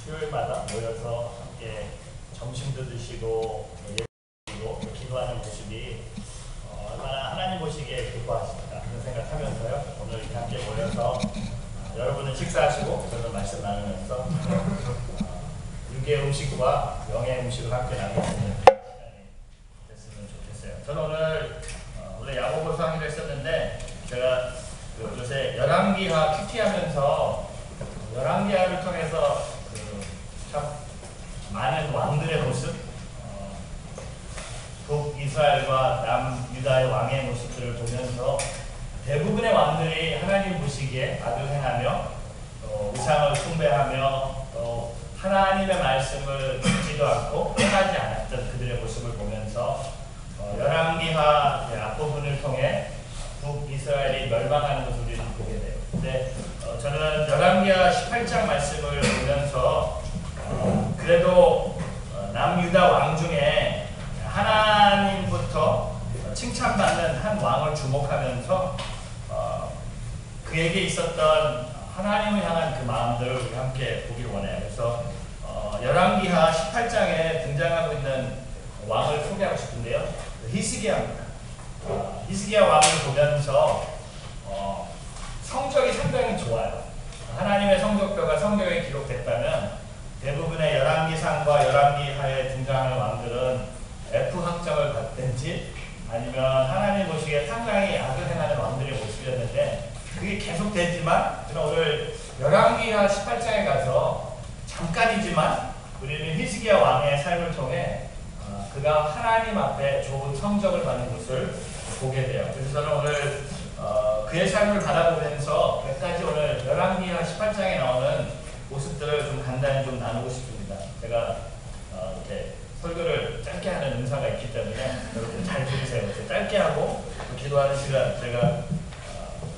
수요일마다 모여서 함께 점심도 드시고 예배드리고 기도하는 모습이 얼마나 하나님 보시기에 기뻐하실까 그런 생각하면서요. 오늘 이렇게 함께 모여서 여러분은 식사하시고 저는 말씀 나누면서 육의 음식과 영의 음식을 함께 나눌 수 있는 시간이 됐으면 좋겠어요. 저는 오늘 원래 야고보서 하기로 했었는데 제가 요새 열왕기하 큐티하면서 열왕기하를 통해서 참 많은 왕들의 모습, 북이스라엘과 남유다의 왕의 모습들을 보면서 대부분의 왕들이 하나님 보시기에 악을 행하며 우상을 숭배하며 또 하나님의 말씀을 듣지도 않고 행하지 않았던 그들의 모습을 보면서 열왕기하 앞부분을 통해 북이스라엘이 멸망하는 것을 우리는 보게 돼요. 근데 저는 열왕기하 18장 말씀을 보면서 그래도 남유다 왕 중에 하나님부터 칭찬받는 한 왕을 주목하면서 그에게 있었던 하나님을 향한 그 마음들을 우리 함께 보기를 원해요. 그래서 열왕기하 18장에 등장하고 있는 왕을 소개하고 싶은데요. 히스기야입니다. 히스기야 왕을 보면서 성적이 상당히 좋아요. 하나님의 성적표가 성경에 기록됐다면 대부분의 열왕기상과 열왕기하에 등장하는 왕들은 F 학점을 받든지 아니면 하나님 보시기에 상당히 악을 행하는 왕들의 모습이었는데 그게 계속되지만 저는 오늘 열왕기하 18장에 가서 잠깐이지만 우리는 히스기야 왕의 삶을 통해 그가 하나님 앞에 좋은 성적을 받는 것을 보게 돼요. 그래서 저는 오늘 그의 삶을 바라보면서 몇 가지 오늘 열왕기하 18장에 나오는 모습들을 좀 간단히 좀 나누고 싶습니다. 제가 이렇게 설교를 짧게 하는 은사가 있기 때문에 여러분 잘 들으세요. 짧게 하고 기도하는 시간 제가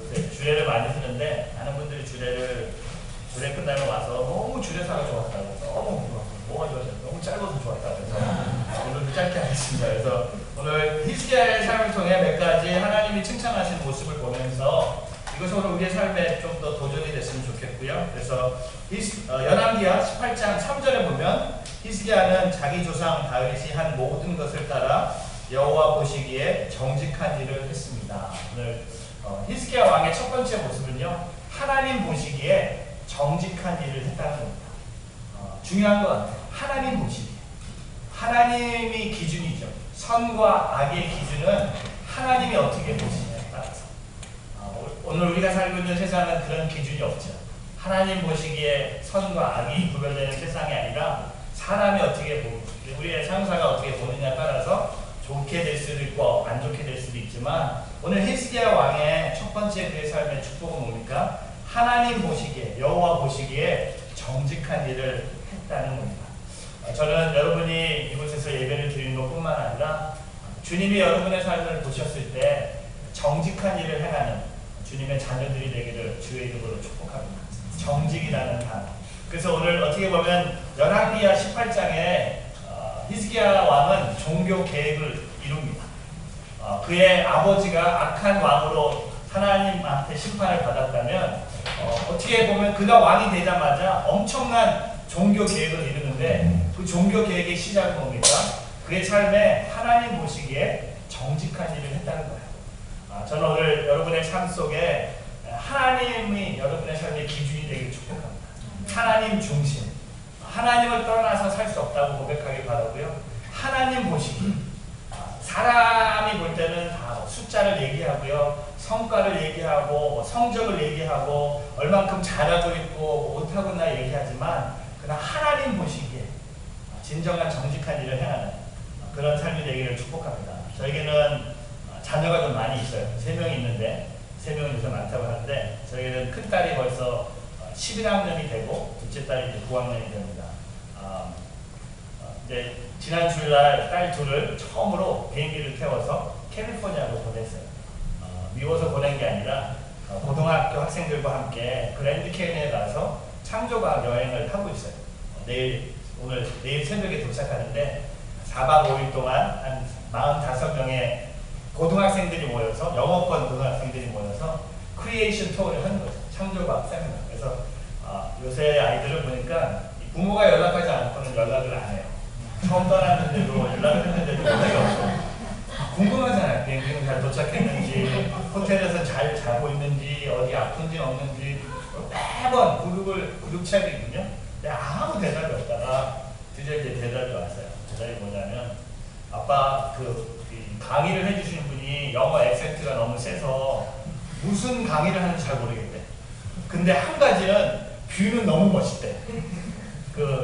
요새 주례를 많이 쓰는데 많은 분들이 주례 끝나면 와서 너무 주례사가 좋았다고 너무 좋았어요. 뭐가 좋았어요? 너무 짧아서 좋았다고 해서 오늘도 짧게 하겠습니다. 그래서 오늘 히스기야의 삶을 통해 몇 가지 하나님이 칭찬하신 모습을 보면서 이것은 오늘 우리의 삶에 좀 더 도전이 됐으면 좋겠고요. 그래서 열왕기하 18장 3절에 보면 히스기야는 자기 조상 다윗이 한 모든 것을 따라 여호와 보시기에 정직한 일을 했습니다. 오늘 히스기야 왕의 첫 번째 모습은요. 하나님 보시기에 정직한 일을 했다는 겁니다. 중요한 것 같아요. 하나님 보시기에. 하나님이 기준이죠. 선과 악의 기준은 하나님이 어떻게 보시냐에 따라서. 오늘 우리가 살고 있는 세상은 그런 기준이 없죠. 하나님 보시기에 선과 악이 구별되는 세상이 아니라 사람이 어떻게 보고 우리의 상사가 어떻게 보느냐에 따라서 좋게 될 수도 있고 안 좋게 될 수도 있지만 오늘 히스기야 왕의 첫 번째 그의 삶의 축복은 뭡니까? 하나님 보시기에 여호와 보시기에 정직한 일을 했다는 겁니다. 저는 여러분이 이곳에서 예배를 드리는 것뿐만 아니라 주님이 여러분의 삶을 보셨을 때 정직한 일을 행하는 주님의 자녀들이 되기를 주의 이름으로 축복합니다. 정직이라는 단어. 그래서 오늘 어떻게 보면 열왕기하 18장에 히스기야 왕은 종교 계획을 이룹니다. 그의 아버지가 악한 왕으로 하나님한테 심판을 받았다면 어떻게 보면 그가 왕이 되자마자 엄청난 종교 계획을 이루는데 그 종교 계획의 시작은 뭡니까? 그의 삶에 하나님 보시기에 정직한 일을 했다는 거예요. 저는 오늘 여러분의 삶 속에 하나님이 여러분의 삶의 기준이 되길 축복합니다. 하나님 중심, 하나님을 떠나서 살 수 없다고 고백하길 바라고요. 하나님 보시기, 사람이 볼 때는 다 숫자를 얘기하고요, 성과를 얘기하고 성적을 얘기하고 얼만큼 잘하고 있고 못하고 있나 얘기하지만 그러나 하나님 보시기에 진정한 정직한 일을 행하는 그런 삶이 되기를 축복합니다. 저에게는 자녀가 좀 많이 있어요. 3명이 있는데 3명은 요새 많다고 하는데 저희는 큰딸이 벌써 11학년이 되고 둘째 딸이 이제 9학년이 됩니다. 이제 지난 주일날 딸 둘을 처음으로 비행기를 태워서 캘리포니아로 보냈어요. 미워서 보낸 게 아니라 고등학교 학생들과 함께 그랜드 캐니언에 가서 창조과학 여행을 하고 있어요. 내일 새벽에 도착하는데 4박 5일 동안 한 45명의 고등학생들이 모여서 영어권 고등학생들이 모여서 크리에이션 투어를 하는 거죠. 창조과학 세미나. 그래서 요새 아이들을 보니까 부모가 연락하지 않고는 연락을 안 해요. 처음 떠났는데도 연락을 했는데도 연락이 없어. 궁금하잖아요. 비행기는 잘 도착했는지, 호텔에서 잘 자고 있는지, 어디 아픈지 없는지 매번 구독차이거든요. 아무 대답이 없다가 드디어 이제 대답이 왔어요. 대답이 뭐냐면 아빠 강의를 해주시는 분이 영어 액센트가 너무 세서 무슨 강의를 하는지 잘 모르겠대. 근데 한 가지는 뷰는 너무 멋있대.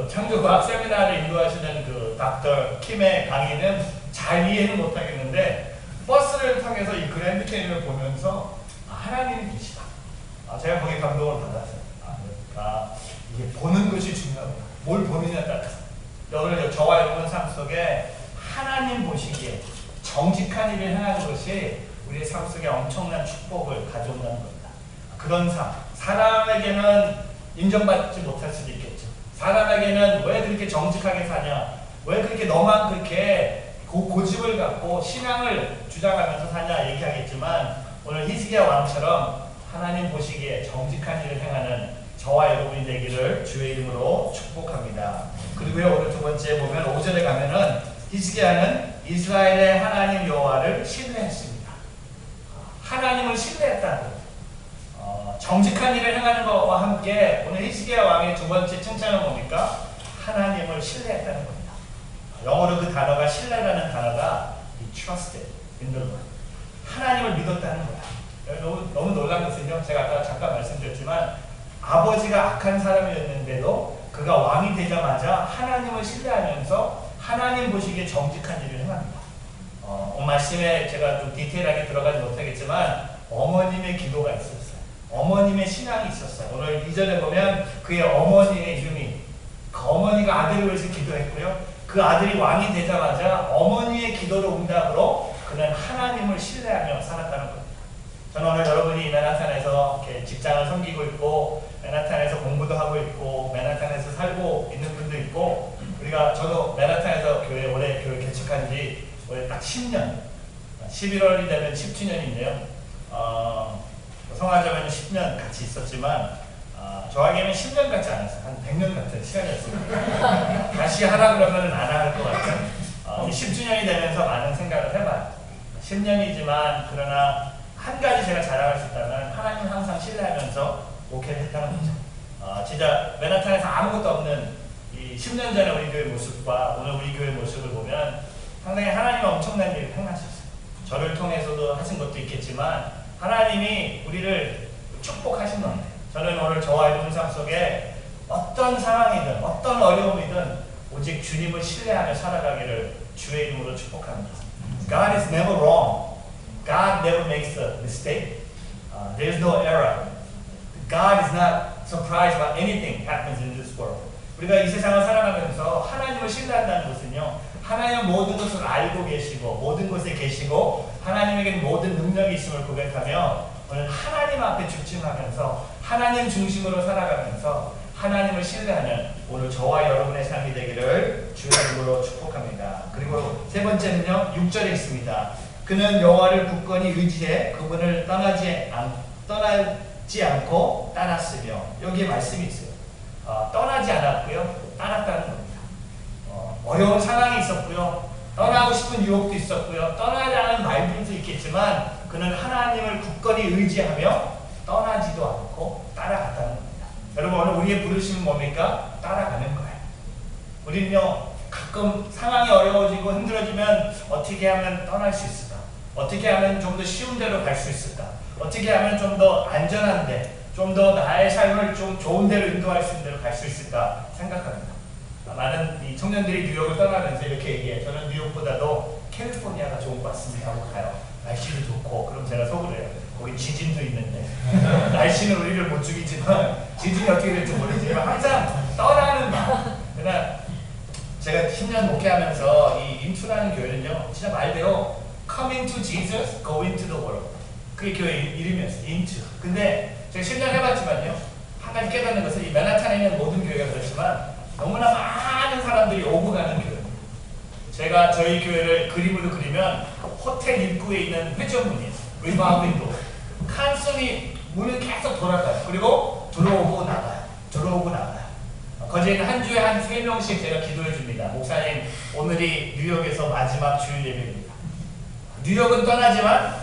창조과학 세미나를 인도하시는 닥터 킴의 강의는 잘 이해는 못하겠는데 버스를 통해서 이 그랜드 캐니언을 보면서 하나님이 계시다. 제가 거기에 감동을 받았어요. 그러니까 이게 보는 것이 중요하구나. 뭘 보느냐에 따라서. 오늘 저와 여러분 삶 속에 하나님 보시기에 정직한 일을 행하는 것이 우리의 삶 속에 엄청난 축복을 가져온다는 겁니다. 그런 삶, 사람에게는 인정받지 못할 수도 있겠죠. 사람에게는 왜 그렇게 정직하게 사냐, 왜 그렇게 너만 그렇게 고집을 갖고 신앙을 주장하면서 사냐 얘기하겠지만, 오늘 히스기야 왕처럼 하나님 보시기에 정직한 일을 행하는 저와 여러분이 되기를 주의 이름으로 축복합니다. 그리고 오늘 두 번째 보면 5절에 가면은 히스기야는 이스라엘의 하나님 여호와를 신뢰했습니다. 하나님을 신뢰했다는 겁니다. 정직한 일을 행하는 것과 함께 오늘 히스기야 왕의 두 번째 칭찬은 뭡니까? 하나님을 신뢰했다는 겁니다. 영어로 그 단어가 신뢰라는 단어가 trusted in the Lord. 하나님을 믿었다는 거야. 너무 놀란 것은요, 제가 아까 잠깐 말씀드렸지만 아버지가 악한 사람이었는데도 그가 왕이 되자마자 하나님을 신뢰하면서 하나님 보시기에 정직한 일을 행합니다. 오늘 말씀에 제가 좀 디테일하게 들어가지 못하겠지만 어머님의 기도가 있었어요. 어머님의 신앙이 있었어요. 오늘 2절에 보면 그의 어머니의 이름이, 그 어머니가 아들을 위해서 기도했고요. 그 아들이 왕이 되자마자 어머니의 기도를 응답으로 그는 하나님을 신뢰하며 살았다는 겁니다. 저는 오늘 여러분이 맨하탄에서 이렇게 직장을 섬기고 있고, 맨하탄에서 공부도 하고 있고, 맨하탄에서 살고 있는 분도 있고, 저도 맨하탄에서 올해 교회 개척한 지 올해 딱 10년, 11월이 되면 10주년인데요. 성화점에는 10년 같이 있었지만 저에게는 10년 같지 않았어요. 한 100년 같은 시간이었습니다. 다시 하라 그러면 안 할 것 같은 10주년이 되면서 많은 생각을 해봐요. 10년이지만 그러나 한 가지 제가 자랑할 수 있다면 하나님을 항상 신뢰하면서 목회를 했다는 거죠. 진짜 맨하탄에서 아무것도 없는 이 10년 전에 우리 교회 모습과 오늘 우리 교회 모습을 보면 상당히 하나님은 엄청난 일을 행하셨어요. 저를 통해서도 하신 것도 있겠지만 하나님이 우리를 축복하신 것 같아요. 저는 오늘 저와 여러분 삶 속에 어떤 상황이든 어떤 어려움이든 오직 주님을 신뢰하며 살아가기를 주의 이름으로 축복합니다. God is never wrong. God never makes a mistake. There is no error. God is not surprised by anything happens in this world. 우리가 이 세상을 살아가면서 하나님을 신뢰한다는 것은요, 하나님은 모든 것을 알고 계시고 모든 곳에 계시고 하나님에게는 모든 능력이 있음을 고백하며 오늘 하나님 앞에 집중하면서 하나님 중심으로 살아가면서 하나님을 신뢰하는 오늘 저와 여러분의 삶이 되기를 주의 이름으로 축복합니다. 그리고 세 번째는요, 6절에 있습니다. 그는 여호와를 굳건히 의지해 그분을 떠나지 않고 따랐으며, 여기에 말씀이 있어요. 떠나지 않았고요, 따랐다는 겁니다. 어려운 상황이 있었고요, 떠나고 싶은 유혹도 있었고요, 떠나지 않은 말들도 있겠지만 그는 하나님을 굳건히 의지하며 떠나지도 않고 따라갔다는 겁니다. 여러분, 오늘 우리의 부르심은 뭡니까? 따라가는 거예요. 우리는요, 가끔 상황이 어려워지고 힘들어지면 어떻게 하면 떠날 수 있을까? 어떻게 하면 좀 더 쉬운 데로 갈 수 있을까? 어떻게 하면 좀 더 안전한데, 좀 더 나의 삶을 좀 좋은 데로 인도할 수 있는 데로 갈 수 있을까 생각합니다. 많은 이 청년들이 뉴욕을 떠나면서 이렇게 얘기해. 저는 뉴욕보다도 캘리포니아가 좋은 것 같습니다 하고 가요. 날씨도 좋고. 그럼 제가 속으로 해요. 거기 지진도 있는데. 날씨는 우리를 못 죽이지만 지진이 어떻게 될지 모르지만 항상 떠나는 마음. 그러나 제가 10년 목회하면서 이 인투라는 교회는요, 진짜 말대로 Come into Jesus, go into the world. 그게 교회 이름이었어요. 인투. 근데 제가 10년 해봤지만요, 한 가지 깨닫는 것은 이 맨하탄에 있는 모든 교회가 그렇지만 너무나 많은 사람들이 오고 가는 교회입니다. 제가 저희 교회를 그림으로 그리면 호텔 입구에 있는 회전문이에요. 리바운딩도 칸성이 문을 계속 돌아가요. 그리고 들어오고 나가요. 들어오고 나가요. 거진 한 주에 한 3명씩 제가 기도해 줍니다. 목사님, 오늘이 뉴욕에서 마지막 주일 예배입니다. 뉴욕은 떠나지만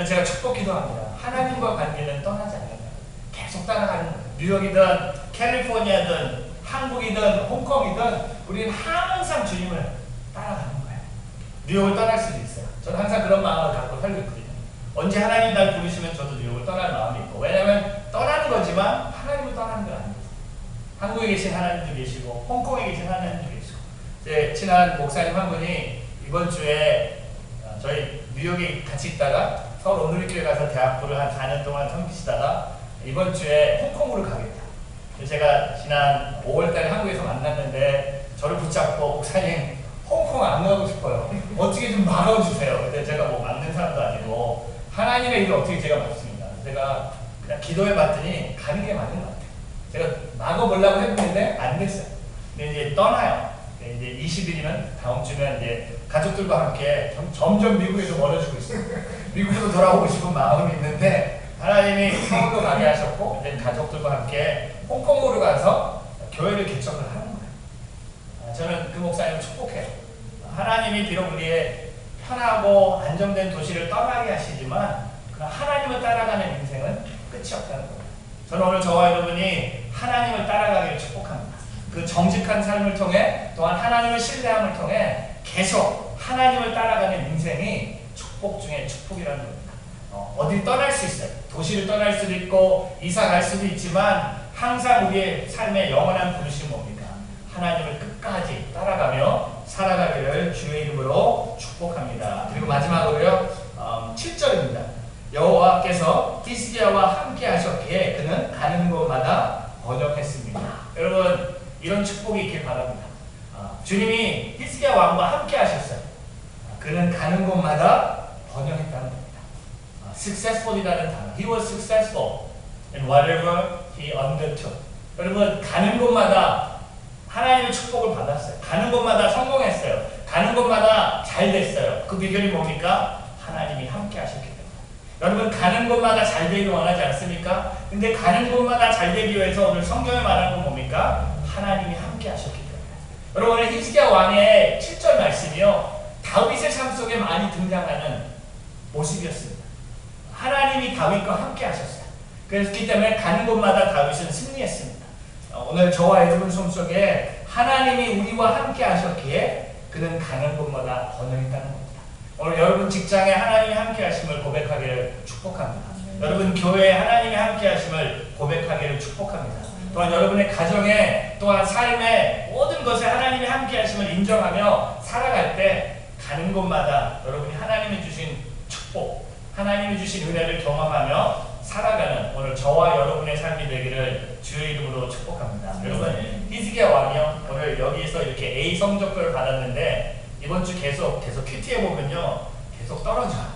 제가 축복 기도합니다. 하나님과 관계는 떠나지 않는다. 계속 따라가는 거예요. 뉴욕이든 캘리포니아든 한국이든 홍콩이든 우리는 항상 주님을 따라가는 거예요. 뉴욕을 떠날 수도 있어요. 저는 항상 그런 마음을 갖고 살고 있거든요. 언제 하나님이 날 부르시면 저도 뉴욕을 떠날 마음이 있고, 왜냐하면 떠나는 거지만 하나님을 떠나는 건 아니에요. 한국에 계신 하나님도 계시고 홍콩에 계신 하나님도 계시고, 제 친한 목사님 한 분이 이번 주에 저희 뉴욕에 같이 있다가 서울 온누리교회 가서 대학부를 한 4년 동안 섬기시다가 이번 주에 홍콩으로 가겠다. 제가 지난 5월달에 한국에서 만났는데 저를 붙잡고 목사님 홍콩 안 가고 싶어요. 어떻게 좀 막아주세요. 근데 제가 뭐 막는 사람도 아니고 하나님의 일을 어떻게 제가 막습니다. 제가 그냥 기도해 봤더니 가는 게 맞는 것 같아요. 제가 막아보려고 했는데 안 됐어요. 근데 이제 떠나요. 이제 20일이면 다음 주면 이제 가족들과 함께 점점 미국에서 멀어지고 있어요. 미국으로 돌아오고 싶은 마음이 있는데 하나님이 서울로 가게 하셨고 이제 가족들과 함께 홍콩으로 가서 교회를 개척을 하는 거예요. 저는 그 목사님을 축복해요. 하나님이 비록 우리의 편하고 안정된 도시를 떠나게 하시지만 하나님을 따라가는 인생은 끝이 없다는 거예요. 저는 오늘 저와 여러분이 하나님을 따라가기를 축복합니다. 그 정직한 삶을 통해 또한 하나님을 신뢰함을 통해 계속 하나님을 따라가는 인생이 축복 중에 축복이라는 겁니다. 어디 떠날 수 있어요. 도시를 떠날 수도 있고 이사 갈 수도 있지만 항상 우리의 삶의 영원한 부르심은 뭡니까? 하나님을 끝까지 따라가며 살아가기를 주의 이름으로 축복합니다. 그리고 마지막으로요, 7절입니다. 여호와께서 히스기야와 함께 하셨기에 그는 가는 곳마다 번영했습니다. 여러분, 이런 축복이 있길 바랍니다. 주님이 히스기야 왕과 함께 하셨어요. 그는 가는 곳마다 번영했다는 겁니다. successful이라는 단어. He was successful in whatever he undertook. 여러분, 가는 곳마다 하나님의 축복을 받았어요. 가는 곳마다 성공했어요. 가는 곳마다 잘 됐어요. 그 비결이 뭡니까? 하나님이 함께 하셨기 때문에. 여러분, 가는 곳마다 잘 되기를 원하지 않습니까? 근데 가는 곳마다 잘 되기 위해서 오늘 성경에 말하는 건 뭡니까? 하나님이 함께 하셨기 때문에. 여러분, 오늘 히스기야 왕의 7절 말씀이요, 다윗의 삶 속에 많이 등장하는 모습이었습니다. 하나님이 다윗과 함께 하셨어요. 그렇기 때문에 가는 곳마다 다윗은 승리했습니다. 오늘 저와 여러분 손속에 하나님이 우리와 함께 하셨기에 그는 가는 곳마다 번영했다는 겁니다. 오늘 여러분 직장에 하나님이 함께 하심을 고백하기를 축복합니다. 여러분 교회에 하나님이 함께 하심을 고백하기를 축복합니다. 또한 여러분의 가정에 또한 삶의 모든 것에 하나님이 함께 하심을 인정하며 살아갈 때 가는 곳마다 여러분이 하나님이 주신 축복, 하나님이 주신 은혜를 경험하며 살아가는 오늘 저와 여러분의 삶이 되기를 주의 이름으로 축복합니다. 여러분, 히스기야 왕이요, 오늘 여기서 이렇게 A 성적표를 받았는데 이번 주 계속 큐티에 보면요, 계속 떨어져요.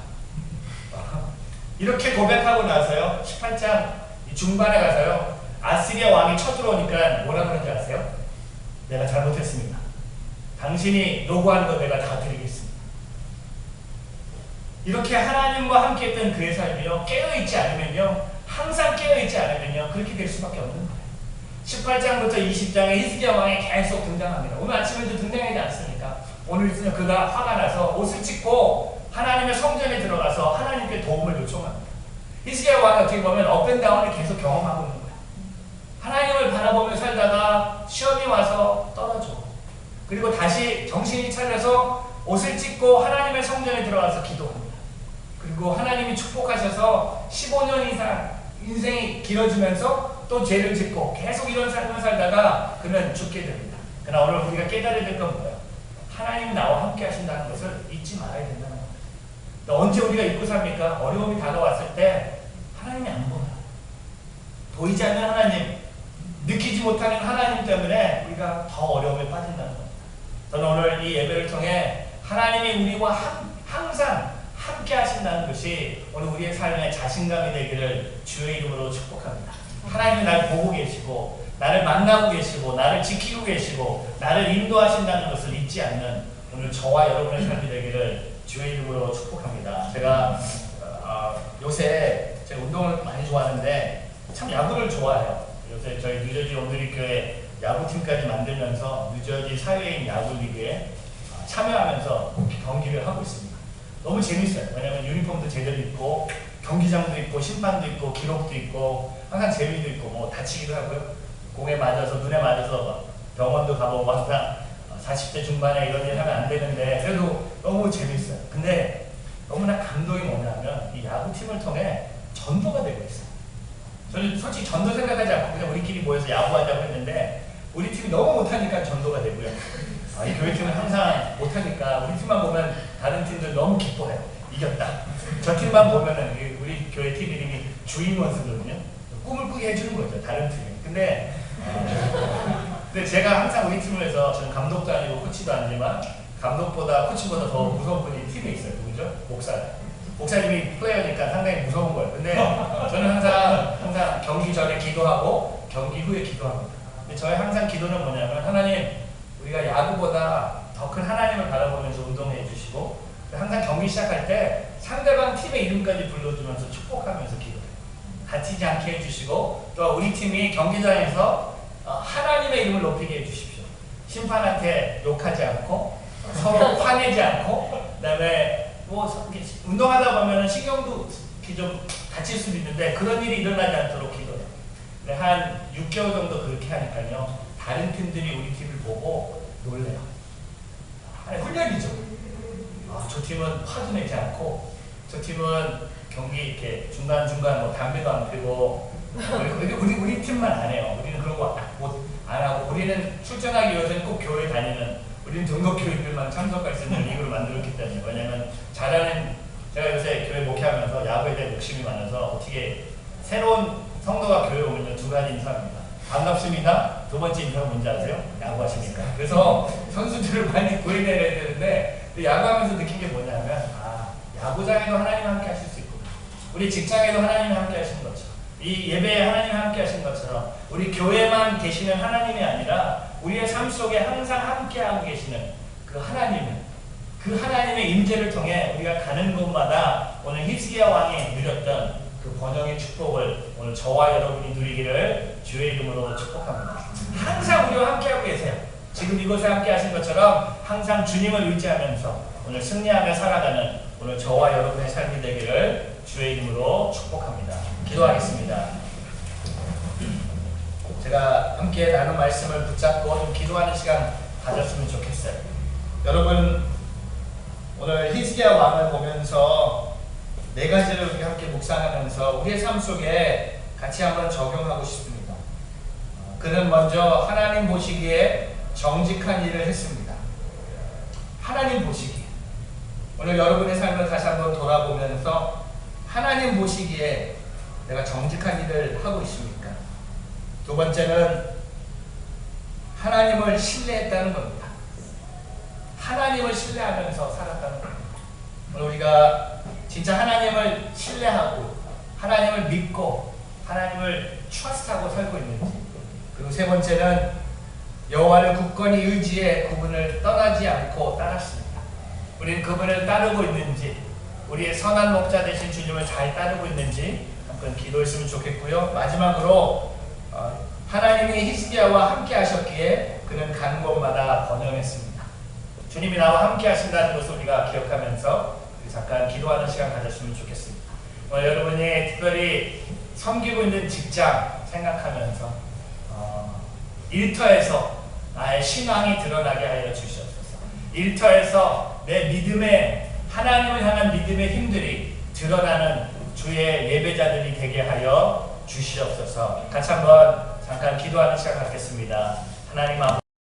이렇게 고백하고 나서요, 18장 중반에 가서요, 아시리아 왕이 쳐들어오니까 뭐라 그런지 아세요? 내가 잘못했습니다. 당신이 요구하는 거 내가 다 드리겠습니다. 이렇게 하나님과 함께 했던 그의 삶이요, 깨어있지 않으면요, 항상 깨어있지 않으면요, 그렇게 될 수밖에 없는 거예요. 18장부터 20장에 히스기야 왕이 계속 등장합니다. 오늘 아침에도 등장하지 않습니까? 오늘 그가 화가 나서 옷을 찢고 하나님의 성전에 들어가서 하나님께 도움을 요청합니다. 히스기야 왕이 어떻게 보면 업앤다운을 계속 경험하고 있는 거예요. 하나님을 바라보며 살다가 시험이 와서 떨어져. 그리고 다시 정신이 차려서 옷을 찢고 하나님의 성전에 들어가서 기도합니다. 그리고 하나님이 축복하셔서 15년 이상 인생이 길어지면서 또 죄를 짓고 계속 이런 삶을 살다가 그는 죽게 됩니다. 그러나 오늘 우리가 깨달아야 될 건 뭐예요? 하나님이 나와 함께 하신다는 것을 잊지 말아야 된다는 겁니다. 언제 우리가 잊고 삽니까? 어려움이 다가왔을 때 하나님이 안 보여요. 보이지 않는 하나님, 느끼지 못하는 하나님 때문에 우리가 더 어려움에 빠진다는 겁니다. 저는 오늘 이 예배를 통해 하나님이 우리와 항상 함께 하신다는 것이 오늘 우리의 삶에 자신감이 되기를 주의 이름으로 축복합니다. 하나님이 나를 보고 계시고 나를 만나고 계시고 나를 지키고 계시고 나를 인도하신다는 것을 잊지 않는 오늘 저와 여러분의 삶이 되기를 주의 이름으로 축복합니다. 제가 요새 제가 운동을 많이 좋아하는데 참 야구를 좋아해요. 요새 저희 뉴저지 온누리교회 야구팀까지 만들면서 뉴저지 사회인 야구리그에 참여하면서 경기를 하고 있습니다. 너무 재밌어요. 왜냐면 유니폼도 제대로 입고 경기장도 있고 심판도 있고 기록도 있고 항상 재미도 있고 뭐 다치기도 하고요. 공에 맞아서 눈에 맞아서 병원도 가보고 항상 40대 중반에 이런 일 하면 안 되는데 그래도 너무 재밌어요. 근데 너무나 감동이 뭐냐면 이 야구팀을 통해 전도가 되고 있어요. 저는 솔직히 전도 생각하지 않고 그냥 우리끼리 모여서 야구하자고 했는데 우리 팀이 너무 못하니까 전도가 되고요. 이 교회팀은 항상 못하니까 우리 팀만 보면 다른 팀들 너무 기뻐해요. 이겼다. 저 팀만 보면은 우리 교회 팀 이름이 주인원수거든요. 꿈을 꾸게 해주는 거죠. 다른 팀이. 근데 제가 항상 우리 팀을 해서 저는 감독도 아니고 코치도 아니지만 감독보다 코치보다 더 무서운 분이 팀에 있어요. 누구죠? 목사님이 플레이어니까 상당히 무서운 거예요. 근데 저는 항상 경기 전에 기도하고 경기 후에 기도합니다. 근데 저의 항상 기도는 뭐냐면 하나님 우리가 야구보다 더 큰 하나님을 바라보면서 운동해 주시고 항상 경기 시작할 때 상대방 팀의 이름까지 불러주면서 축복하면서 기도해요. 다치지 않게 해주시고 또 우리 팀이 경기장에서 하나님의 이름을 높이게 해주십시오. 심판한테 욕하지 않고 서로 화내지 않고 그다음에 뭐 운동하다 보면은 신경도 좀 다칠 수도 있는데 그런 일이 일어나지 않도록 기도해요. 한 6개월 정도 그렇게 하니까요. 다른 팀들이 우리 팀을 보고 놀래요. 아니, 훈련이죠. 저 팀은 화도 내지 않고 저 팀은 경기 이렇게 중간중간 뭐 담배도 안 피고 우리 팀만 안 해요. 우리는 그런 거 안 하고 우리는 출전하기 위해서는 꼭 교회 다니는 우리는 등록 교인들만 참석할 수 있는 리그를 만들었기 때문에 왜냐면 제가 요새 교회 목회하면서 야구에 대한 욕심이 많아서 어떻게 새로운 성도가 교회 오면요 2가지 인사합니다. 반갑습니다. 2번째 인사가 뭔지 아세요? 야구하십니까? 그래서 선수들을 많이 구해내야 되는데 야구하면서 느낀 게 뭐냐면 야구장에도 하나님 함께 하실 수 있구나. 우리 직장에도 하나님이 함께 하시는 것처럼 이 예배에 하나님이 함께 하시는 것처럼 우리 교회만 계시는 하나님이 아니라 우리의 삶 속에 항상 함께하고 계시는 그 하나님의 임재를 통해 우리가 가는 곳마다 오늘 히스기야 왕이 누렸던 그 번영의 축복을 오늘 저와 여러분이 누리기를 주의 이름으로 축복합니다. 항상 우리와 함께하고 계세요. 지금 이곳에 함께 하신 것처럼 항상 주님을 의지하면서 오늘 승리하며 살아가는 오늘 저와 여러분의 삶이 되기를 주의 이름으로 축복합니다. 기도하겠습니다. 제가 함께 나눈 말씀을 붙잡고 좀 기도하는 시간 가졌으면 좋겠어요. 여러분 오늘 히스기야 왕을 보면서 4가지를 우리 함께 묵상하면서 우리의 삶 속에 같이 한번 적용하고 싶습니다. 그는 먼저 하나님 보시기에 정직한 일을 했습니다. 하나님 보시기에 오늘 여러분의 삶을 다시 한번 돌아보면서 하나님 보시기에 내가 정직한 일을 하고 있습니까? 2번째는 하나님을 신뢰했다는 겁니다. 하나님을 신뢰하면서 살았다는 겁니다. 오늘 우리가 진짜 하나님을 신뢰하고 하나님을 믿고 하나님을 트러스트하고 살고 있는지, 그리고 3번째는 여호와를 굳건히 의지해 그분을 떠나지 않고 따랐습니다. 우리는 그분을 따르고 있는지, 우리의 선한 목자 되신 주님을 잘 따르고 있는지 한번 기도했으면 좋겠고요. 마지막으로 하나님이 히스기야와 함께 하셨기에 그는 가는 곳마다 번영했습니다. 주님이 나와 함께 하신다는 것을 우리가 기억하면서 잠깐 기도하는 시간 가졌으면 좋겠습니다. 여러분이 특별히 섬기고 있는 직장 생각하면서 일터에서 나의 신앙이 드러나게 하여 주시옵소서. 일터에서 내 믿음의 하나님을 향한 믿음의 힘들이 드러나는 주의 예배자들이 되게 하여 주시옵소서. 같이 한번 잠깐 기도하는 시간 갖겠습니다. 하나님 아버지